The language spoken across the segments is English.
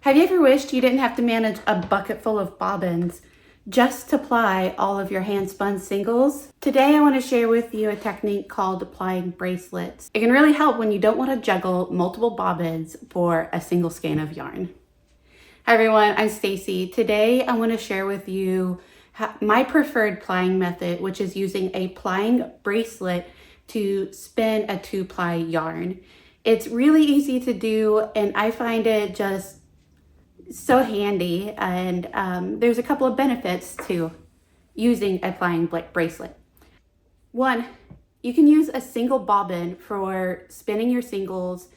Have you ever wished you didn't have to manage a bucket full of bobbins just to ply all of your hand spun singles? Today I want to share with you a technique called plying bracelets. It can really help when you don't want to juggle multiple bobbins for a single skein of yarn. Hi everyone, I'm Stacy. Today I want to share with you my preferred plying method, which is using a plying bracelet to spin a 2-ply yarn. It's really easy to do and I find it just so handy, and there's a couple of benefits to using a plying bracelet. One, you can use a single bobbin for spinning your singles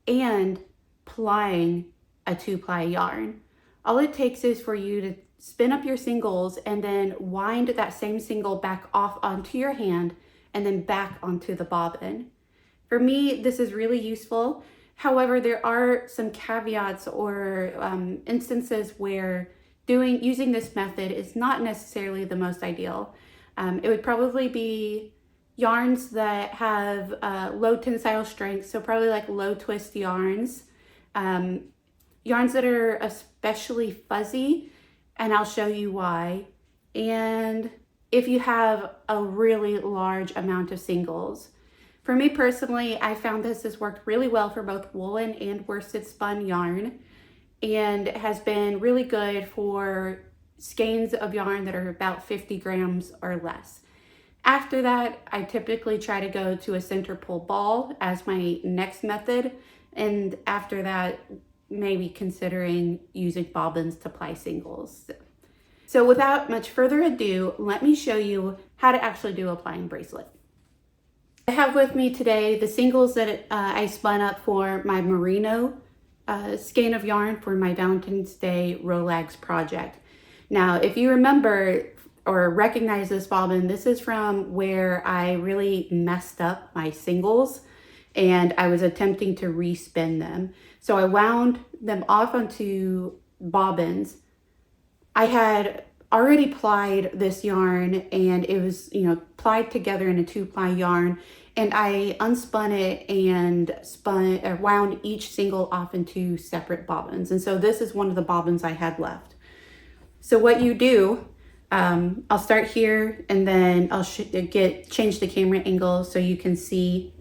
and plying a 2-ply yarn. All it takes is for you to spin up your singles and then wind that same single back off onto your hand and then back onto the bobbin. For me, this is really useful. However, there are some caveats or instances where using this method is not necessarily the most ideal. It would probably be yarns that have low tensile strength, so probably like low twist yarns. Yarns that are especially fuzzy, and I'll show you why. And if you have a really large amount of singles. For me personally, I found this has worked really well for both woolen and worsted spun yarn, and has been really good for skeins of yarn that are about 50 grams or less. After that, I typically try to go to a center pull ball as my next method, and after that, maybe considering using bobbins to ply singles. So without much further ado, let me show you how to actually do a plying bracelet. I have with me today the singles that I spun up for my merino skein of yarn for my Valentine's Day Rolags project. Now, if you remember or recognize this bobbin, this is from where I really messed up my singles and I was attempting to respin them. So I wound them off onto bobbins. I had already plied this yarn and it was, plied together in a 2-ply yarn, and I unspun it and wound each single off into separate bobbins. And so this is one of the bobbins I had left. So what you do, I'll start here and then I'll change the camera angle so you can see.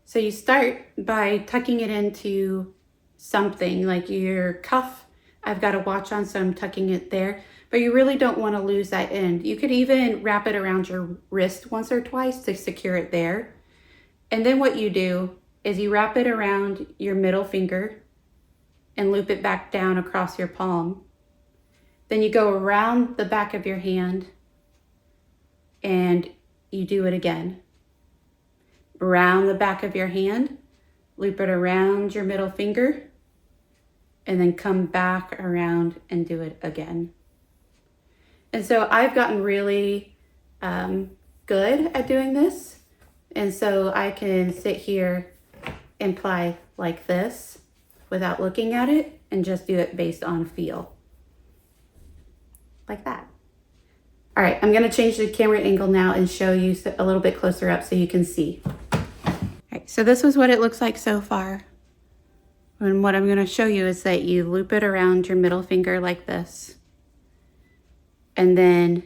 So you start by tucking it into something like your cuff. I've got a watch on, so I'm tucking it there, but you really don't want to lose that end. You could even wrap it around your wrist once or twice to secure it there. And then what you do is you wrap it around your middle finger and loop it back down across your palm. Then you go around the back of your hand and you do it again. Around the back of your hand, loop it around your middle finger, and then come back around and do it again. And so I've gotten really good at doing this. And so I can sit here and ply like this without looking at it and just do it based on feel. Like that. All right, I'm gonna change the camera angle now and show you a little bit closer up so you can see. All right, so this is what it looks like so far. And what I'm going to show you is that you loop it around your middle finger like this. And then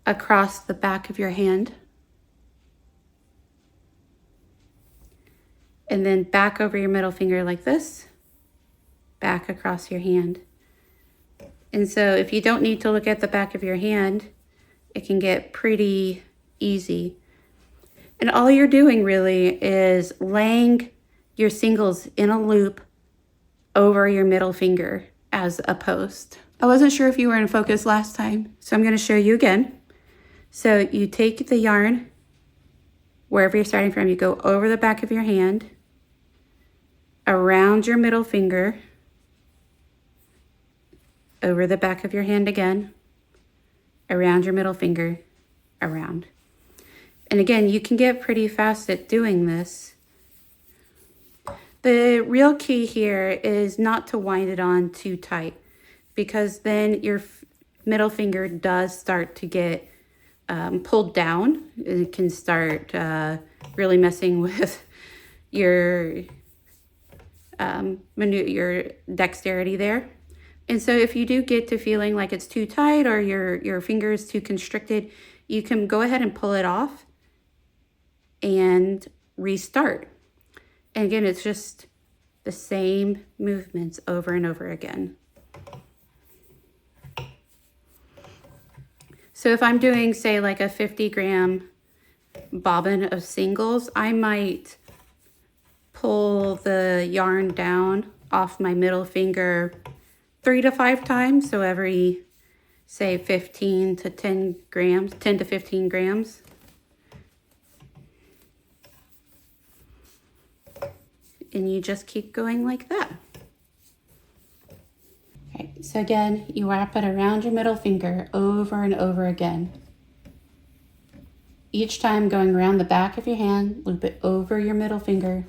across the back of your hand. And then back over your middle finger like this. Back across your hand. And so if you don't need to look at the back of your hand, it can get pretty easy. And all you're doing really is laying your singles in a loop over your middle finger as a post. I wasn't sure if you were in focus last time, so I'm going to show you again. So you take the yarn, wherever you're starting from, you go over the back of your hand, around your middle finger, over the back of your hand again, around your middle finger, around. And again, you can get pretty fast at doing this. The real key here is not to wind it on too tight, because then your middle finger does start to get pulled down. It can start really messing with your your dexterity there. And so if you do get to feeling like it's too tight or your finger is too constricted, you can go ahead and pull it off and restart. And again, it's just the same movements over and over again. So if I'm doing, say, like a 50-gram bobbin of singles, I might pull the yarn down off my middle finger 3 to 5 times. So every, say, 15 to 10 grams, 10 to 15 grams. And you just keep going like that. Okay, so again, you wrap it around your middle finger over and over again. Each time going around the back of your hand, loop it over your middle finger,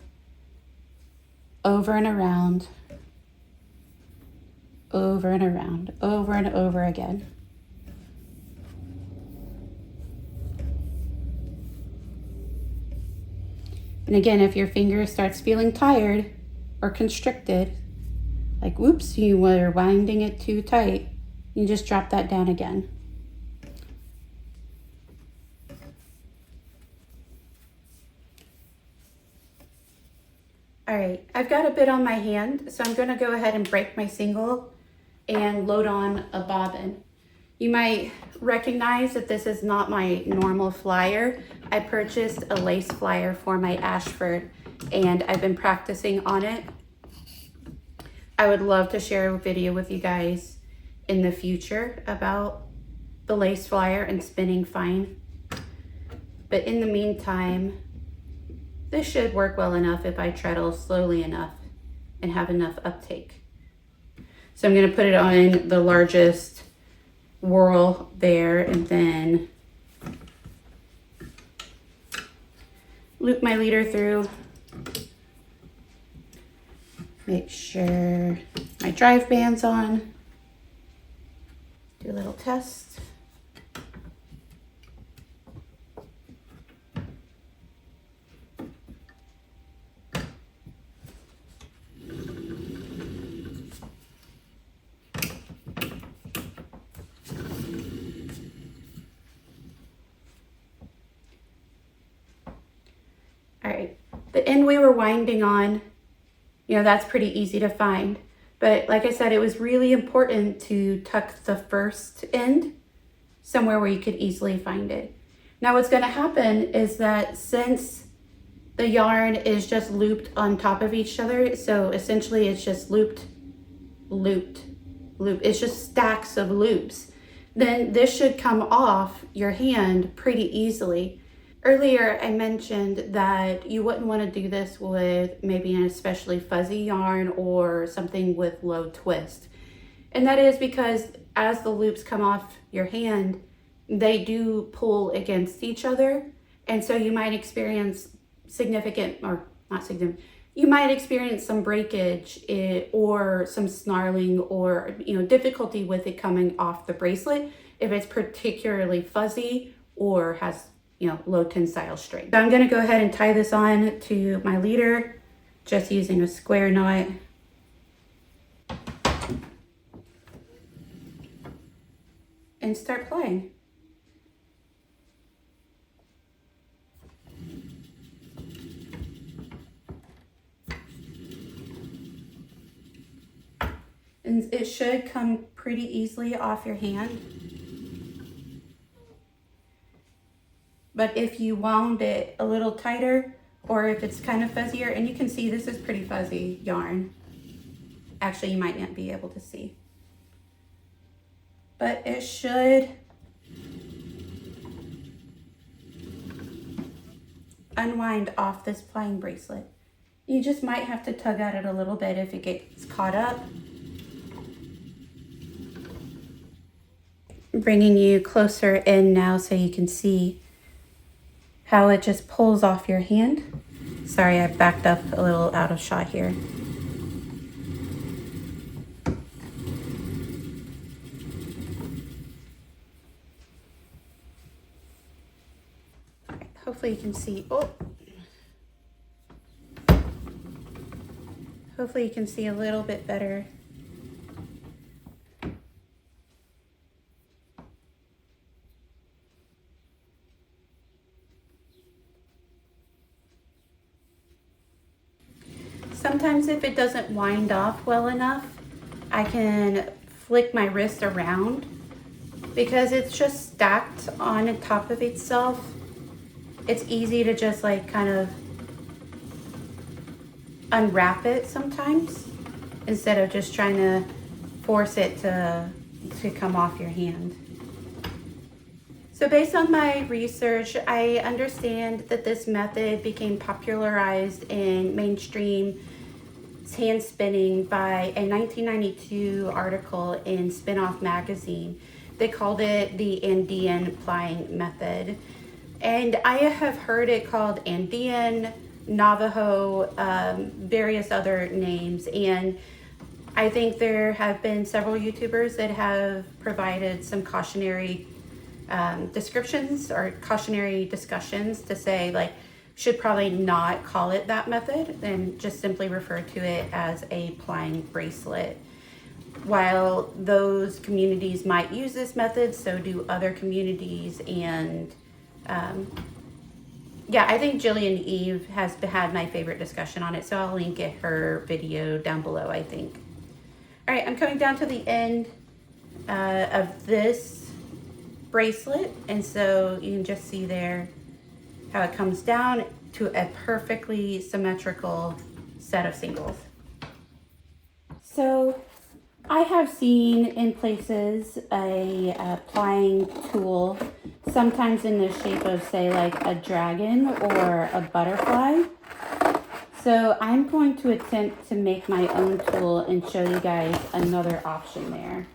over and around, over and around, over and over again. And again, if your finger starts feeling tired or constricted, like, whoops, you were winding it too tight, you just drop that down again. All right, I've got a bit on my hand, so I'm gonna go ahead and break my single and load on a bobbin. You might recognize that this is not my normal flyer. I purchased a lace flyer for my Ashford, and I've been practicing on it. I would love to share a video with you guys in the future about the lace flyer and spinning fine. But in the meantime, this should work well enough if I treadle slowly enough and have enough uptake. So I'm going to put it on the largest whirl there, and then loop my leader through. Make sure my drive band's on. Do a little test. All right, the end we were winding on, you know, that's pretty easy to find. But like I said, it was really important to tuck the first end somewhere where you could easily find it. Now what's gonna happen is that since the yarn is just looped on top of each other, so essentially it's just looped, looped, looped, it's just stacks of loops, then this should come off your hand pretty easily. Earlier, I mentioned that you wouldn't want to do this with maybe an especially fuzzy yarn or something with low twist. And that is because as the loops come off your hand, they do pull against each other. And so you might experience significant, or not significant, you might experience some breakage or some snarling or, you know, difficulty with it coming off the bracelet if it's particularly fuzzy or has, you know, low tensile strength. So I'm going to go ahead and tie this on to my leader just using a square knot. And start playing. And it should come pretty easily off your hand. But if you wound it a little tighter, or if it's kind of fuzzier, and you can see this is pretty fuzzy yarn. Actually, you might not be able to see. But it should unwind off this plying bracelet. You just might have to tug at it a little bit if it gets caught up. Bringing you closer in now so you can see how it just pulls off your hand. Sorry, I backed up a little out of shot here. All right, hopefully you can see, Hopefully you can see a little bit better. Sometimes if it doesn't wind off well enough, I can flick my wrist around because it's just stacked on top of itself. It's easy to just like kind of unwrap it sometimes instead of just trying to force it to come off your hand. So based on my research, I understand that this method became popularized in mainstream hand spinning by a 1992 article in Spin-Off magazine. They called it the Andean plying method. And I have heard it called Andean, Navajo, various other names. And I think there have been several YouTubers that have provided some cautionary descriptions or cautionary discussions to say like, should probably not call it that method and just simply refer to it as a plying bracelet. While those communities might use this method, so do other communities. And yeah, I think Jillian Eve has had my favorite discussion on it, so I'll link her video down below, I think. All right, I'm coming down to the end of this bracelet, and so you can just see there how it comes down to a perfectly symmetrical set of singles. So I have seen in places a plying tool, sometimes in the shape of say like a dragon or a butterfly. So I'm going to attempt to make my own tool and show you guys another option there.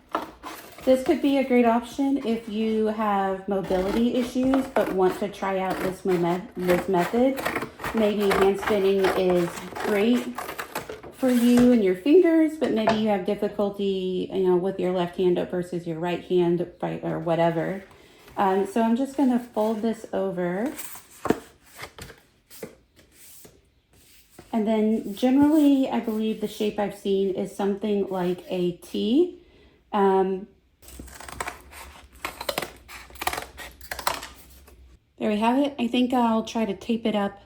This could be a great option if you have mobility issues but want to try out this method. Maybe hand spinning is great for you and your fingers, but maybe you have difficulty, with your left hand versus your right hand, or whatever. So I'm just going to fold this over. And then generally, I believe the shape I've seen is something like a T. There we have it. I think I'll try to tape it up,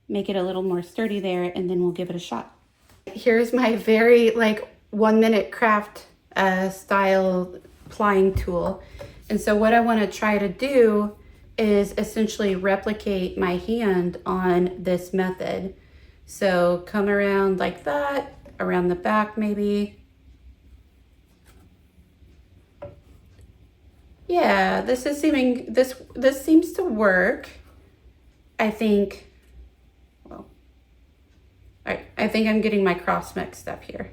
make it a little more sturdy there, and then we'll give it a shot. Here's my very 1 minute craft style plying tool. And so what I want to try to do is essentially replicate my hand on this method. So come around like that, around the back maybe. Yeah, this seems to work. I think, well, all right, I think I'm getting my cross mixed up here.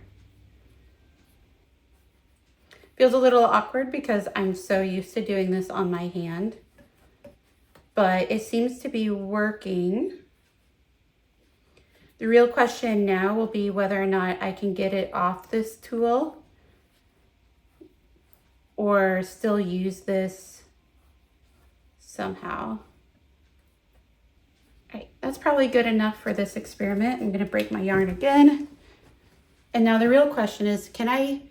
Feels a little awkward because I'm so used to doing this on my hand, but it seems to be working. The real question now will be whether or not I can get it off this tool or still use this somehow. All right, that's probably good enough for this experiment. I'm gonna break my yarn again. And now the real question is, I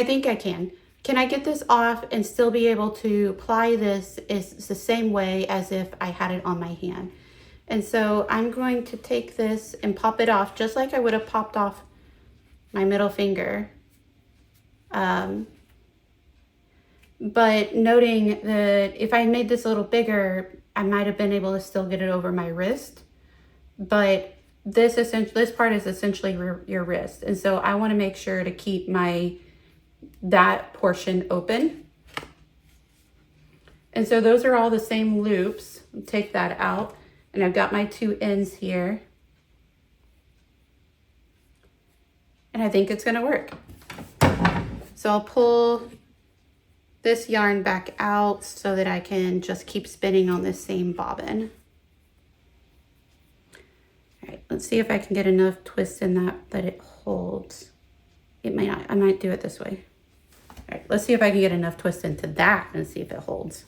think I can. Can I get this off and still be able to ply this the same way as if I had it on my hand? And so I'm going to take this and pop it off just like I would have popped off my middle finger. But noting that if I made this a little bigger, I might have been able to still get it over my wrist. But this part is essentially your wrist. And so I want to make sure to keep that portion open. And so those are all the same loops. Take that out. And I've got my two ends here. And I think it's going to work. So I'll pull this yarn back out so that I can just keep spinning on this same bobbin. All right, let's see if I can get enough twist in that it holds. It may not. I might do it this way. All right, let's see if I can get enough twist into that and see if it holds.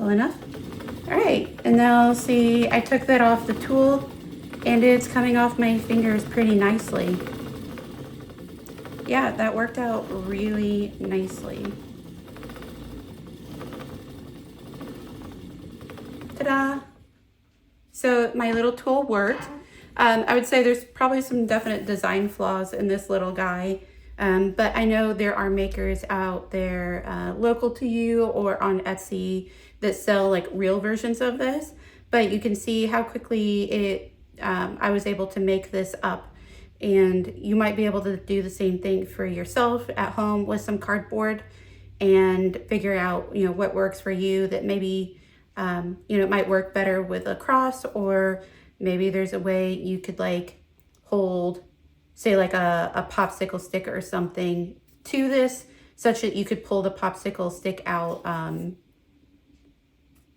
well enough. All right, and now see, I took that off the tool and it's coming off my fingers pretty nicely. Yeah, that worked out really nicely. Ta-da! So my little tool worked. I would say there's probably some definite design flaws in this little guy, but I know there are makers out there local to you or on Etsy that sell like real versions of this, but you can see how quickly I was able to make this up, and you might be able to do the same thing for yourself at home with some cardboard and figure out, what works for you. That maybe it might work better with a cross, or maybe there's a way you could like hold, say like a popsicle stick or something to this, such that you could pull the popsicle stick out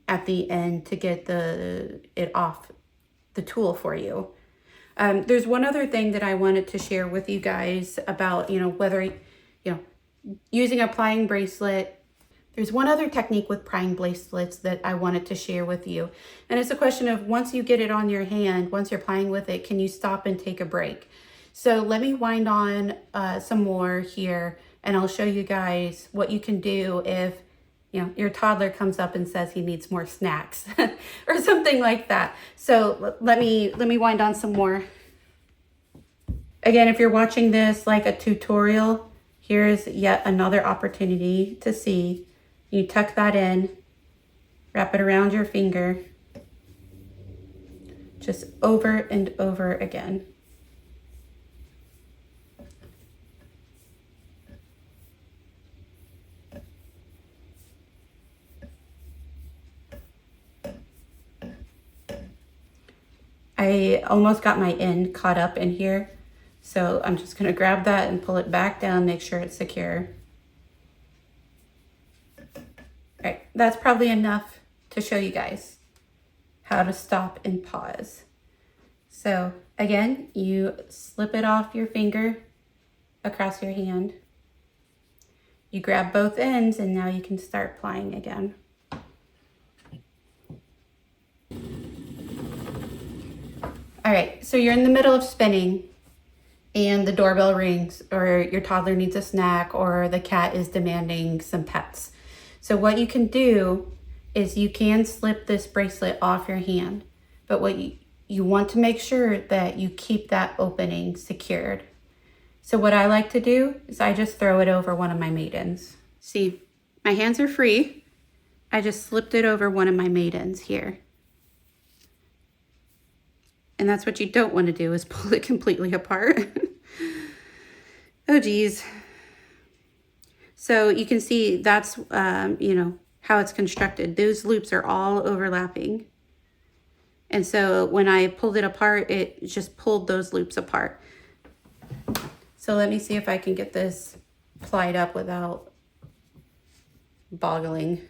at the end to get it off the tool for you. There's one other thing that I wanted to share with you guys about, whether, using a plying bracelet. There's one other technique with plying bracelets that I wanted to share with you. And it's a question of, once you get it on your hand, once you're plying with it, can you stop and take a break? So let me wind on some more here, and I'll show you guys what you can do if, your toddler comes up and says he needs more snacks or something like that. So let me wind on some more. Again, if you're watching this like a tutorial, here's yet another opportunity to see. You tuck that in, wrap it around your finger, just over and over again. I almost got my end caught up in here, so I'm just gonna grab that and pull it back down, make sure it's secure. All right, that's probably enough to show you guys how to stop and pause. So again, you slip it off your finger across your hand. You grab both ends, and now you can start plying again. All right, so you're in the middle of spinning and the doorbell rings, or your toddler needs a snack, or the cat is demanding some pets. So what you can do is you can slip this bracelet off your hand, but what you want to make sure that you keep that opening secured. So what I like to do is I just throw it over one of my maidens. See, my hands are free. I just slipped it over one of my maidens here. And that's what you don't want to do, is pull it completely apart. Oh geez. So you can see that's, how it's constructed. Those loops are all overlapping. And so when I pulled it apart, it just pulled those loops apart. So let me see if I can get this plied up without boggling.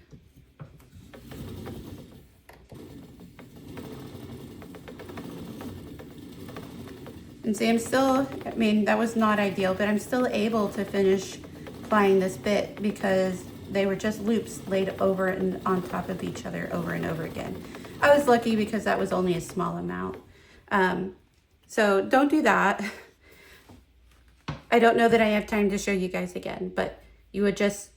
And see, that was not ideal, but I'm still able to finish plying this bit because they were just loops laid over and on top of each other over and over again. I was lucky because that was only a small amount. So don't do that. I don't know that I have time to show you guys again, but you would just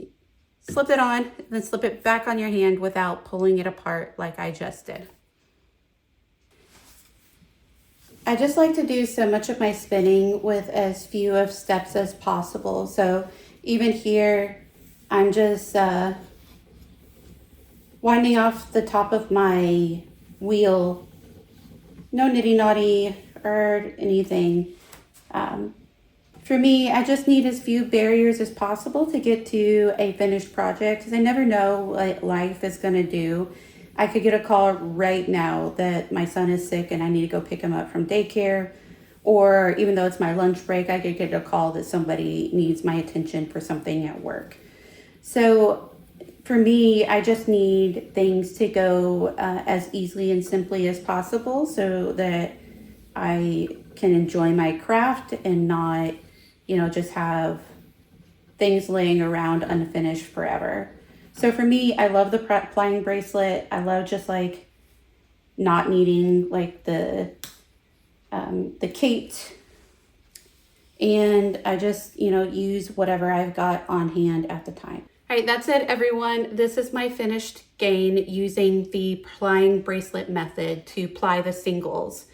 slip it on, then slip it back on your hand without pulling it apart like I just did. I just like to do so much of my spinning with as few of steps as possible. So even here, I'm just winding off the top of my wheel. No nitty naughty or anything. For me, I just need as few barriers as possible to get to a finished project, because I never know what life is going to do. I could get a call right now that my son is sick and I need to go pick him up from daycare. Or even though it's my lunch break, I could get a call that somebody needs my attention for something at work. So for me, I just need things to go as easily and simply as possible so that I can enjoy my craft and not, just have things laying around unfinished forever. So for me, I love the Plying Bracelet. I love just like not needing like the Kate, and I just, you know, use whatever I've got on hand at the time. All right, that's it, everyone. This is my finished gain using the Plying Bracelet method to ply the singles.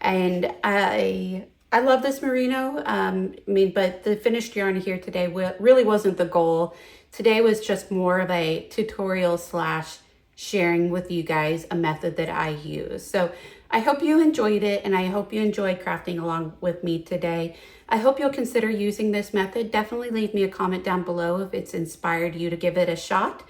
And I love this merino. But the finished yarn here today really wasn't the goal. Today was just more of a tutorial slash sharing with you guys a method that I use. So I hope you enjoyed it, and I hope you enjoyed crafting along with me today. I hope you'll consider using this method. Definitely leave me a comment down below if it's inspired you to give it a shot.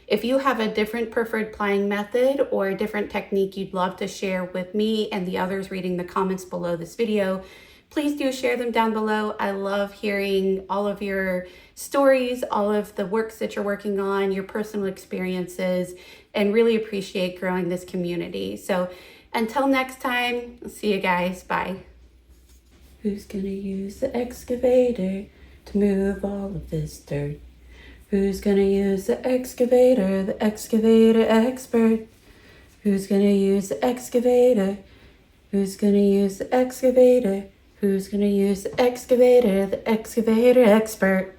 If you have a different preferred plying method or a different technique you'd love to share with me and the others reading the comments below this video, please do share them down below. I love hearing all of your stories, all of the works that you're working on, your personal experiences, and really appreciate growing this community. So until next time, I'll see you guys. Bye. Who's gonna use the excavator to move all of this dirt? Who's gonna use the excavator expert? Who's gonna use the excavator? Who's gonna use the excavator? Who's gonna use the excavator expert?